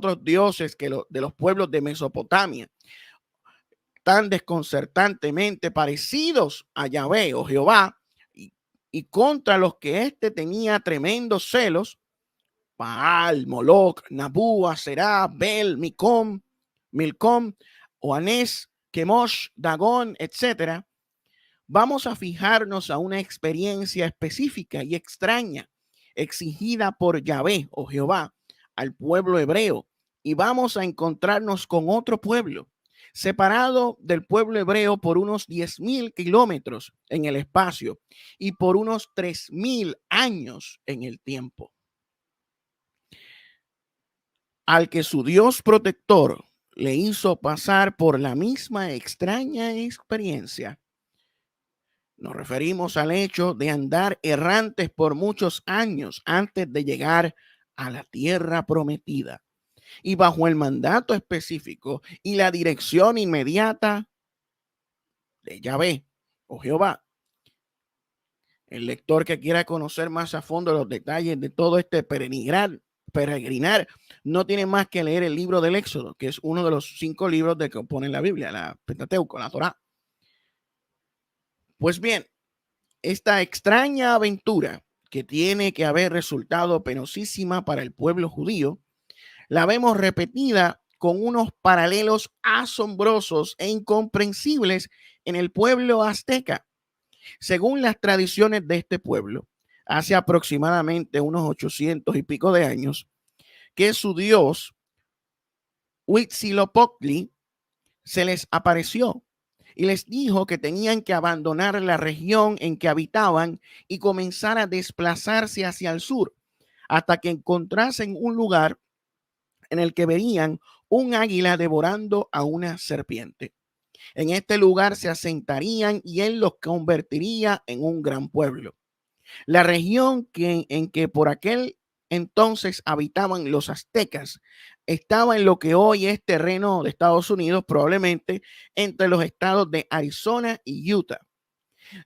otros dioses de los pueblos de Mesopotamia, tan desconcertantemente parecidos a Yahvé o Jehová, y contra los que éste tenía tremendos celos, Baal, Moloch, Nabú, Aserá, Bel, Milcom, Oanés, Kemosh, Dagón, etcétera. Vamos a fijarnos a una experiencia específica y extraña exigida por Yahvé o Jehová al pueblo hebreo, y vamos a encontrarnos con otro pueblo separado del pueblo hebreo por unos 10,000 kilómetros en el espacio y por unos 3,000 años en el tiempo. Al que su Dios protector le hizo pasar por la misma extraña experiencia. Nos referimos al hecho de andar errantes por muchos años antes de llegar a la tierra prometida y bajo el mandato específico y la dirección inmediata de Yahvé o Jehová. El lector que quiera conocer más a fondo los detalles de todo este peregrinar no tiene más que leer el libro del Éxodo, que es uno de los 5 libros que componen la Biblia, la Pentateuco, la Torá. Pues bien, esta extraña aventura que tiene que haber resultado penosísima para el pueblo judío, la vemos repetida con unos paralelos asombrosos e incomprensibles en el pueblo azteca. Según las tradiciones de este pueblo, hace aproximadamente unos 800 y pico de años, que su dios Huitzilopochtli se les apareció y les dijo que tenían que abandonar la región en que habitaban y comenzar a desplazarse hacia el sur hasta que encontrasen un lugar en el que verían un águila devorando a una serpiente. En este lugar se asentarían y él los convertiría en un gran pueblo. La región en que por aquel entonces habitaban los aztecas estaba en lo que hoy es terreno de Estados Unidos, probablemente entre los estados de Arizona y Utah.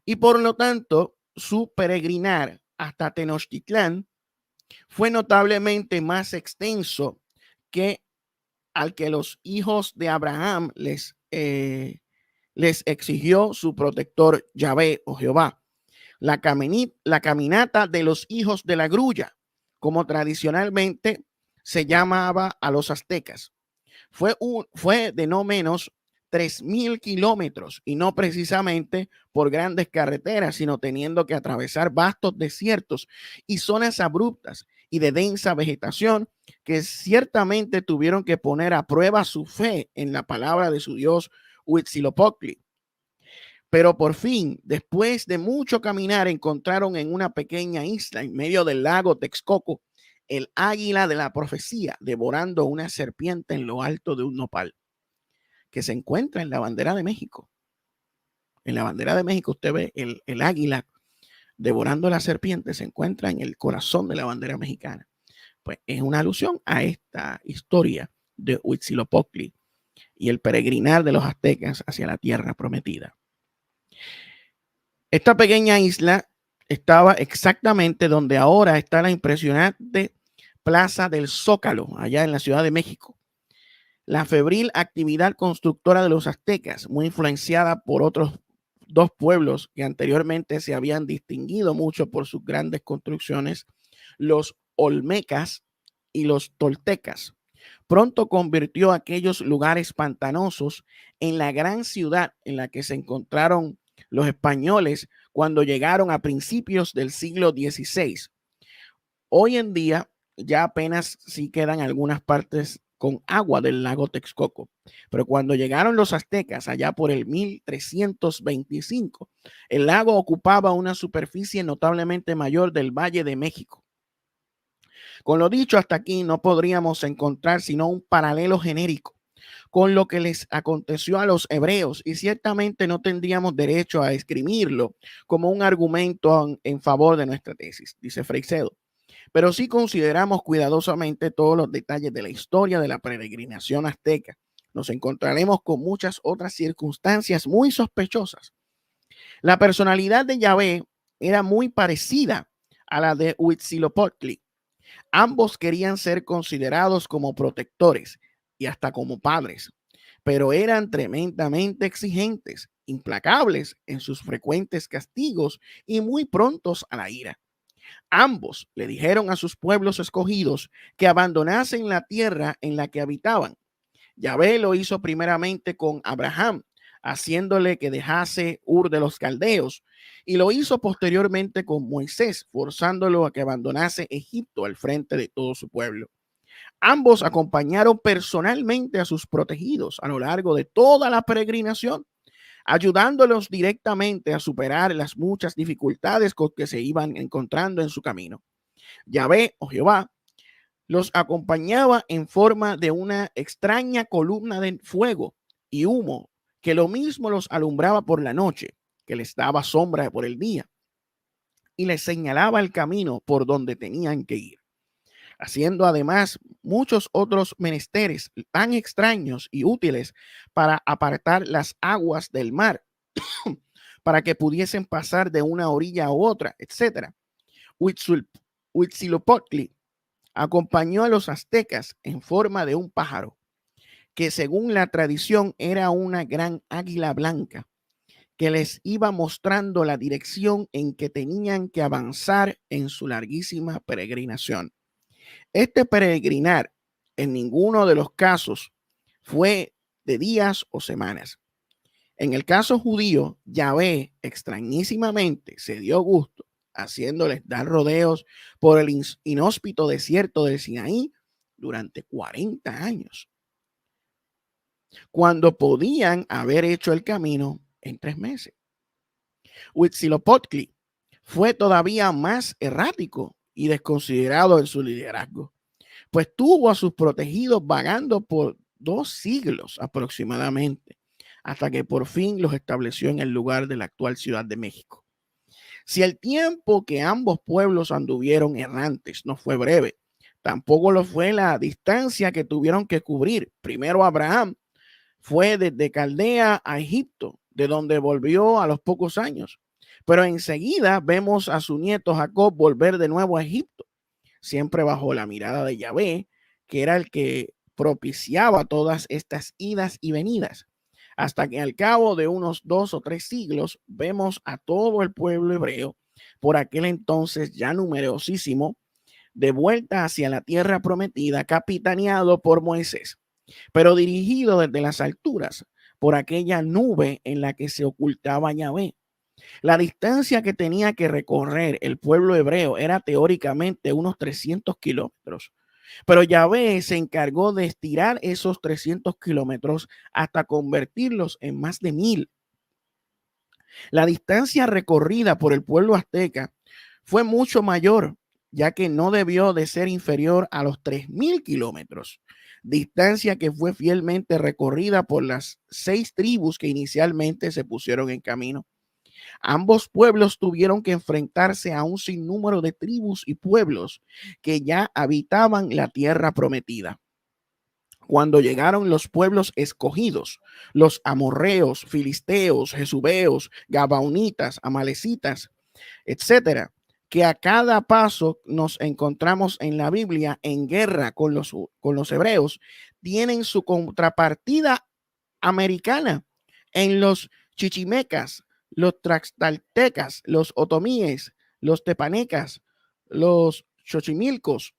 Y por lo tanto, su peregrinar hasta Tenochtitlán fue notablemente más extenso que al que los hijos de Abraham les exigió su protector Yahvé o Jehová. La caminata de los hijos de la grulla, como tradicionalmente se llamaba a los aztecas, fue de no menos 3,000 kilómetros y no precisamente por grandes carreteras, sino teniendo que atravesar vastos desiertos y zonas abruptas y de densa vegetación que ciertamente tuvieron que poner a prueba su fe en la palabra de su Dios Huitzilopochtli. Pero por fin, después de mucho caminar, encontraron en una pequeña isla en medio del lago Texcoco el águila de la profecía devorando una serpiente en lo alto de un nopal que se encuentra en la bandera de México. En la bandera de México usted ve el águila devorando la serpiente, se encuentra en el corazón de la bandera mexicana. Pues es una alusión a esta historia de Huitzilopochtli y el peregrinar de los aztecas hacia la tierra prometida. Esta pequeña isla estaba exactamente donde ahora está la impresionante Plaza del Zócalo, allá en la Ciudad de México. La febril actividad constructora de los aztecas, muy influenciada por otros 2 pueblos que anteriormente se habían distinguido mucho por sus grandes construcciones, los olmecas y los toltecas. Pronto convirtió aquellos lugares pantanosos en la gran ciudad en la que se encontraron los españoles cuando llegaron a principios del siglo XVI. Hoy en día ya apenas sí quedan algunas partes con agua del lago Texcoco, pero cuando llegaron los aztecas allá por el 1325, el lago ocupaba una superficie notablemente mayor del Valle de México. Con lo dicho hasta aquí, no podríamos encontrar sino un paralelo genérico con lo que les aconteció a los hebreos, y ciertamente no tendríamos derecho a escribirlo como un argumento en favor de nuestra tesis, dice Freixedo. Pero sí consideramos cuidadosamente todos los detalles de la historia de la peregrinación azteca, nos encontraremos con muchas otras circunstancias muy sospechosas. La personalidad de Yahvé era muy parecida a la de Huitzilopochtli. Ambos querían ser considerados como protectores y hasta como padres, pero eran tremendamente exigentes, implacables en sus frecuentes castigos y muy prontos a la ira. Ambos le dijeron a sus pueblos escogidos que abandonasen la tierra en la que habitaban. Yahvé lo hizo primeramente con Abraham, haciéndole que dejase Ur de los Caldeos, y lo hizo posteriormente con Moisés, forzándolo a que abandonase Egipto al frente de todo su pueblo. Ambos acompañaron personalmente a sus protegidos a lo largo de toda la peregrinación, ayudándolos directamente a superar las muchas dificultades con que se iban encontrando en su camino. Yahvé o Jehová los acompañaba en forma de una extraña columna de fuego y humo que lo mismo los alumbraba por la noche, que les daba sombra por el día y les señalaba el camino por donde tenían que ir, haciendo además muchos otros menesteres tan extraños y útiles para apartar las aguas del mar, para que pudiesen pasar de una orilla a otra, etc. Huitzilopochtli acompañó a los aztecas en forma de un pájaro, que según la tradición era una gran águila blanca, que les iba mostrando la dirección en que tenían que avanzar en su larguísima peregrinación. Este peregrinar en ninguno de los casos fue de días o semanas. En el caso judío, Yahvé extrañísimamente se dio gusto haciéndoles dar rodeos por el inhóspito desierto del Sinaí durante 40 años, cuando podían haber hecho el camino en 3 meses. Huitzilopochtli fue todavía más errático y desconsiderado en su liderazgo, pues tuvo a sus protegidos vagando por 2 siglos aproximadamente, hasta que por fin los estableció en el lugar de la actual Ciudad de México. Si el tiempo que ambos pueblos anduvieron errantes no fue breve, tampoco lo fue la distancia que tuvieron que cubrir. Primero Abraham fue desde Caldea a Egipto, de donde volvió a los pocos años. Pero enseguida vemos a su nieto Jacob volver de nuevo a Egipto, siempre bajo la mirada de Yahvé, que era el que propiciaba todas estas idas y venidas, hasta que al cabo de unos 2 o 3 siglos vemos a todo el pueblo hebreo, por aquel entonces ya numerosísimo, de vuelta hacia la tierra prometida, capitaneado por Moisés, pero dirigido desde las alturas por aquella nube en la que se ocultaba Yahvé. La distancia que tenía que recorrer el pueblo hebreo era teóricamente unos 300 kilómetros, pero Yahvé se encargó de estirar esos 300 kilómetros hasta convertirlos en más de 1000. La distancia recorrida por el pueblo azteca fue mucho mayor, ya que no debió de ser inferior a los 3000 kilómetros, distancia que fue fielmente recorrida por las 6 tribus que inicialmente se pusieron en camino. Ambos pueblos tuvieron que enfrentarse a un sinnúmero de tribus y pueblos que ya habitaban la tierra prometida. Cuando llegaron los pueblos escogidos, los amorreos, filisteos, jesubeos, gabaonitas, amalecitas, etcétera, que a cada paso nos encontramos en la Biblia en guerra con los hebreos, tienen su contrapartida americana en los chichimecas, los tlaxcaltecas, los otomíes, los tepanecas, los xochimilcos,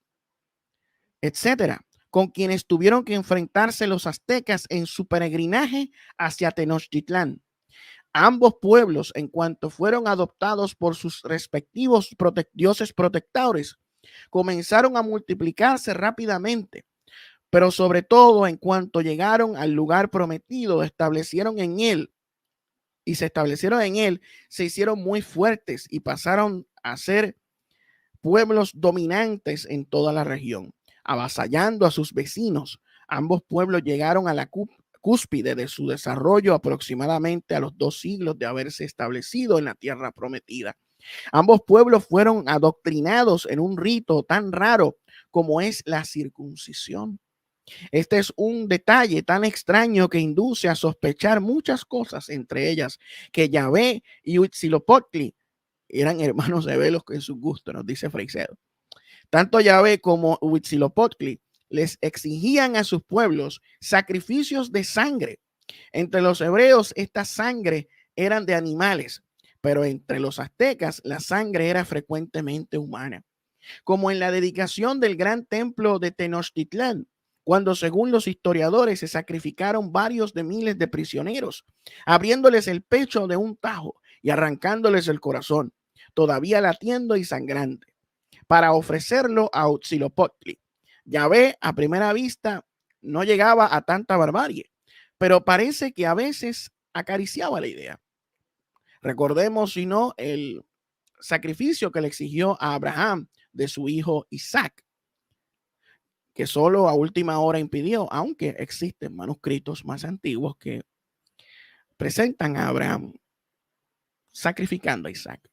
etcétera, con quienes tuvieron que enfrentarse los aztecas en su peregrinaje hacia Tenochtitlán. Ambos pueblos, en cuanto fueron adoptados por sus respectivos dioses protectores, comenzaron a multiplicarse rápidamente, pero sobre todo en cuanto llegaron al lugar prometido, se establecieron en él, se hicieron muy fuertes y pasaron a ser pueblos dominantes en toda la región, avasallando a sus vecinos. Ambos pueblos llegaron a la cúspide de su desarrollo aproximadamente a los 2 siglos de haberse establecido en la tierra prometida. Ambos pueblos fueron adoctrinados en un rito tan raro como es la circuncisión. Este es un detalle tan extraño que induce a sospechar muchas cosas, entre ellas que Yahvé y Huitzilopochtli eran hermanos gemelos en su gusto, nos dice Freixedo. Tanto Yahvé como Huitzilopochtli les exigían a sus pueblos sacrificios de sangre. Entre los hebreos, esta sangre eran de animales, pero entre los aztecas la sangre era frecuentemente humana, como en la dedicación del gran templo de Tenochtitlán, cuando según los historiadores se sacrificaron varios de miles de prisioneros, abriéndoles el pecho de un tajo y arrancándoles el corazón, todavía latiendo y sangrante, para ofrecerlo a Huitzilopochtli. Yahvé, a primera vista, no llegaba a tanta barbarie, pero parece que a veces acariciaba la idea. Recordemos, si no, el sacrificio que le exigió a Abraham de su hijo Isaac, que solo a última hora impidió, aunque existen manuscritos más antiguos que presentan a Abraham sacrificando a Isaac.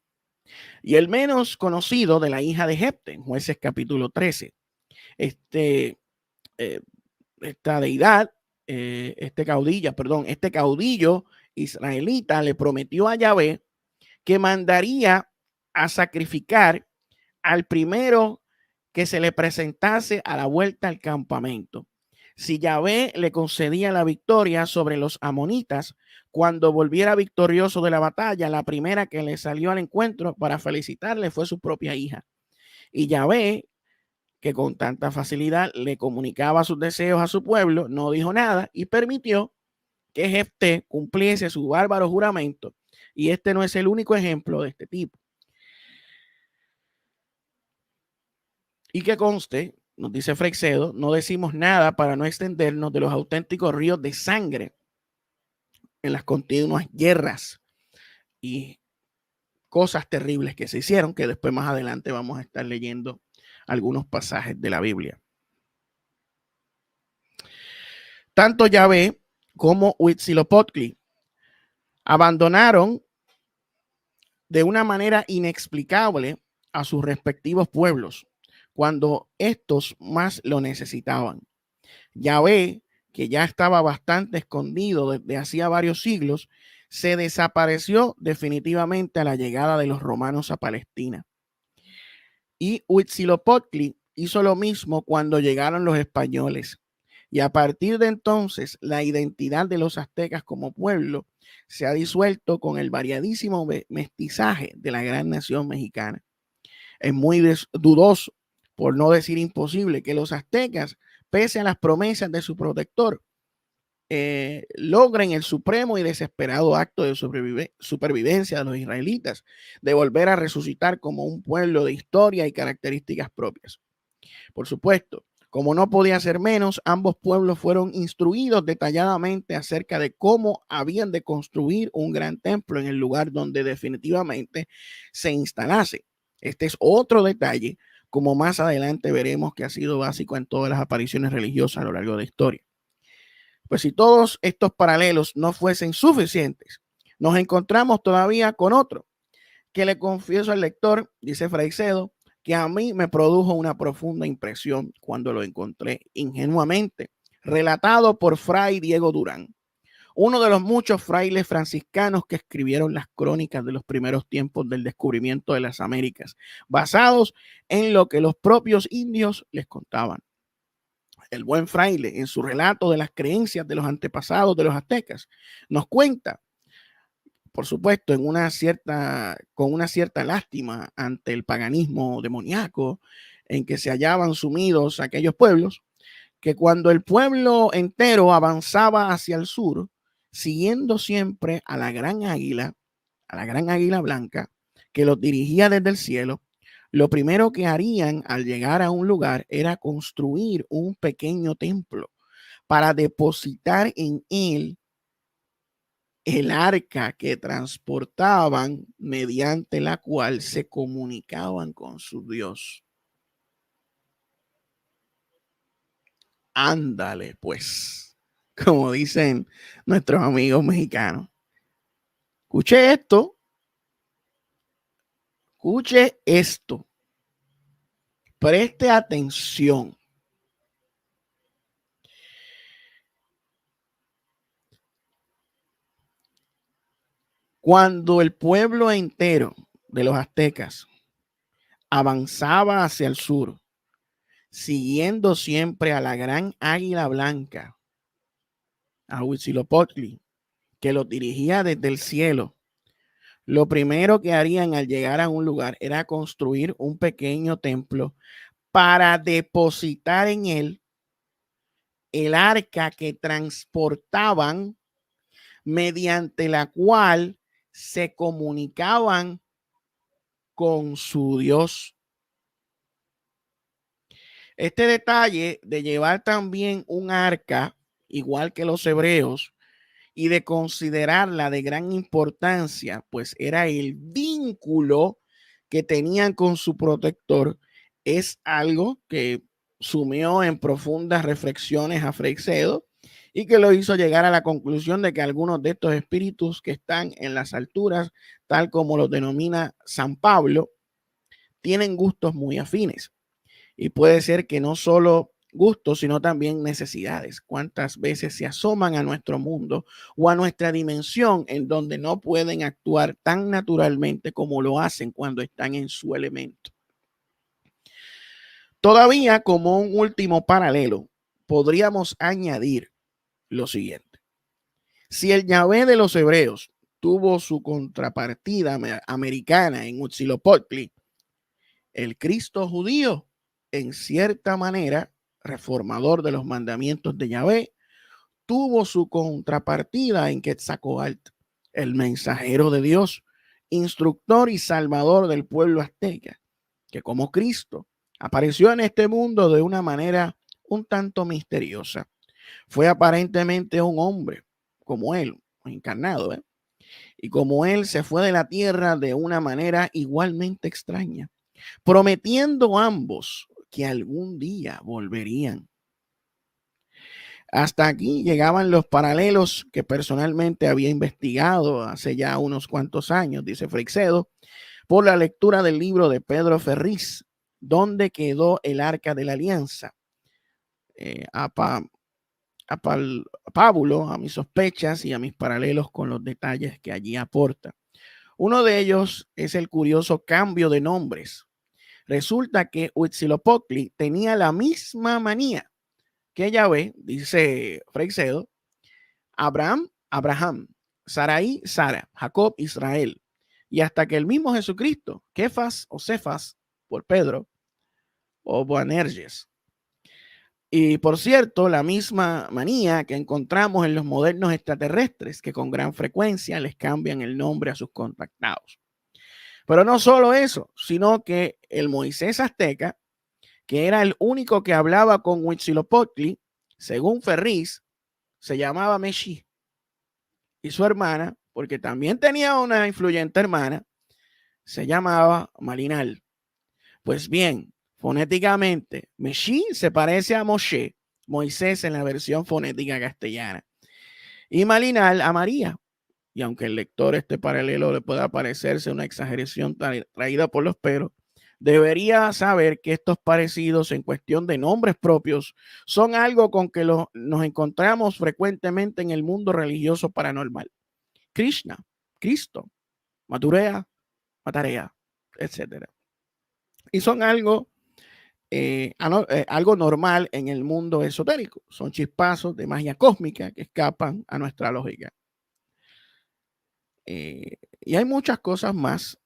Y el menos conocido de la hija de Jefte, en Jueces capítulo 13. Este, esta deidad, este caudillo israelita le prometió a Yahvé que mandaría a sacrificar al primero que se le presentase a la vuelta al campamento. Si Yahvé le concedía la victoria sobre los amonitas, cuando volviera victorioso de la batalla, la primera que le salió al encuentro para felicitarle fue su propia hija. Y Yahvé, que con tanta facilidad le comunicaba sus deseos a su pueblo, no dijo nada y permitió que Jefté cumpliese su bárbaro juramento. Y este no es el único ejemplo de este tipo. Y que conste, nos dice Freixedo, no decimos nada para no extendernos de los auténticos ríos de sangre en las continuas guerras y cosas terribles que se hicieron, que después más adelante vamos a estar leyendo algunos pasajes de la Biblia. Tanto Yahvé como Huitzilopochtli abandonaron de una manera inexplicable a sus respectivos pueblos cuando estos más lo necesitaban. Yahvé, que ya estaba bastante escondido desde hacía varios siglos, se desapareció definitivamente a la llegada de los romanos a Palestina. Y Huitzilopochtli hizo lo mismo cuando llegaron los españoles. Y a partir de entonces, la identidad de los aztecas como pueblo se ha disuelto con el variadísimo mestizaje de la gran nación mexicana. Es muy dudoso, por no decir imposible, que los aztecas, pese a las promesas de su protector, logren el supremo y desesperado acto de supervivencia de los israelitas, de volver a resucitar como un pueblo de historia y características propias. Por supuesto, como no podía ser menos, ambos pueblos fueron instruidos detalladamente acerca de cómo habían de construir un gran templo en el lugar donde definitivamente se instalase. Este es otro detalle, como más adelante veremos, que ha sido básico en todas las apariciones religiosas a lo largo de la historia. Pues si todos estos paralelos no fuesen suficientes, nos encontramos todavía con otro, que le confieso al lector, dice Freixedo, que a mí me produjo una profunda impresión cuando lo encontré ingenuamente relatado por Fray Diego Durán, uno de los muchos frailes franciscanos que escribieron las crónicas de los primeros tiempos del descubrimiento de las Américas, basados en lo que los propios indios les contaban. El buen fraile, en su relato de las creencias de los antepasados de los aztecas, nos cuenta, por supuesto, con una cierta lástima ante el paganismo demoníaco en que se hallaban sumidos aquellos pueblos, que cuando el pueblo entero avanzaba hacia el sur, siguiendo siempre a la gran águila blanca, que los dirigía desde el cielo, lo primero que harían al llegar a un lugar era construir un pequeño templo para depositar en él el arca que transportaban, mediante la cual se comunicaban con su Dios. Ándale, pues, como dicen nuestros amigos mexicanos. Escuche esto, preste atención. Cuando el pueblo entero de los aztecas avanzaba hacia el sur siguiendo siempre a la gran águila blanca, a Huitzilopochtli, que lo dirigía desde el cielo, lo primero que harían al llegar a un lugar era construir un pequeño templo para depositar en él el arca que transportaban, mediante la cual se comunicaban con su Dios. Este detalle de llevar también un arca, igual que los hebreos, y de considerarla de gran importancia, pues era el vínculo que tenían con su protector, es algo que sumió en profundas reflexiones a Freixedo y que lo hizo llegar a la conclusión de que algunos de estos espíritus que están en las alturas, tal como los denomina San Pablo, tienen gustos muy afines. Y puede ser que no solo gustos, sino también necesidades. Cuántas veces se asoman a nuestro mundo o a nuestra dimensión en donde no pueden actuar tan naturalmente como lo hacen cuando están en su elemento. Todavía, como un último paralelo, podríamos añadir lo siguiente. Si el Yahvé de los hebreos tuvo su contrapartida americana en Huitzilopochtli, el Cristo judío, en cierta manera, reformador de los mandamientos de Yahvé, tuvo su contrapartida en Quetzalcóatl, el mensajero de Dios, instructor y salvador del pueblo azteca, que como Cristo apareció en este mundo de una manera un tanto misteriosa. Fue aparentemente un hombre, como él, encarnado, y como él se fue de la tierra de una manera igualmente extraña, prometiendo ambos que algún día volverían. Hasta aquí llegaban los paralelos que personalmente había investigado hace ya unos cuantos años, dice Freixedo, por la lectura del libro de Pedro Ferriz, ¿Dónde quedó el arca de la alianza? Pábulo a mis sospechas y a mis paralelos con los detalles que allí aporta. Uno de ellos es el curioso cambio de nombres. Resulta que Huitzilopochtli tenía la misma manía que Yahvé, dice Freixedo, Abraham, Sarai, Sara, Jacob, Israel, y hasta que el mismo Jesucristo, Kefas o Cefas, por Pedro, o Boanerges. Y por cierto, la misma manía que encontramos en los modernos extraterrestres, que con gran frecuencia les cambian el nombre a sus contactados. Pero no solo eso, sino que el Moisés azteca, que era el único que hablaba con Huitzilopochtli, según Ferriz, se llamaba Meshi. Y su hermana, porque también tenía una influyente hermana, se llamaba Malinal. Pues bien, fonéticamente, Meshi se parece a Moshe, Moisés en la versión fonética castellana, y Malinal a María. Y aunque el lector este paralelo le pueda parecerse una exageración traída por los pelos, debería saber que estos parecidos en cuestión de nombres propios son algo con que nos encontramos frecuentemente en el mundo religioso paranormal. Krishna, Cristo, Maturea, Matarea, etc. Y son algo normal en el mundo esotérico. Son chispazos de magia cósmica que escapan a nuestra lógica. Y hay muchas cosas más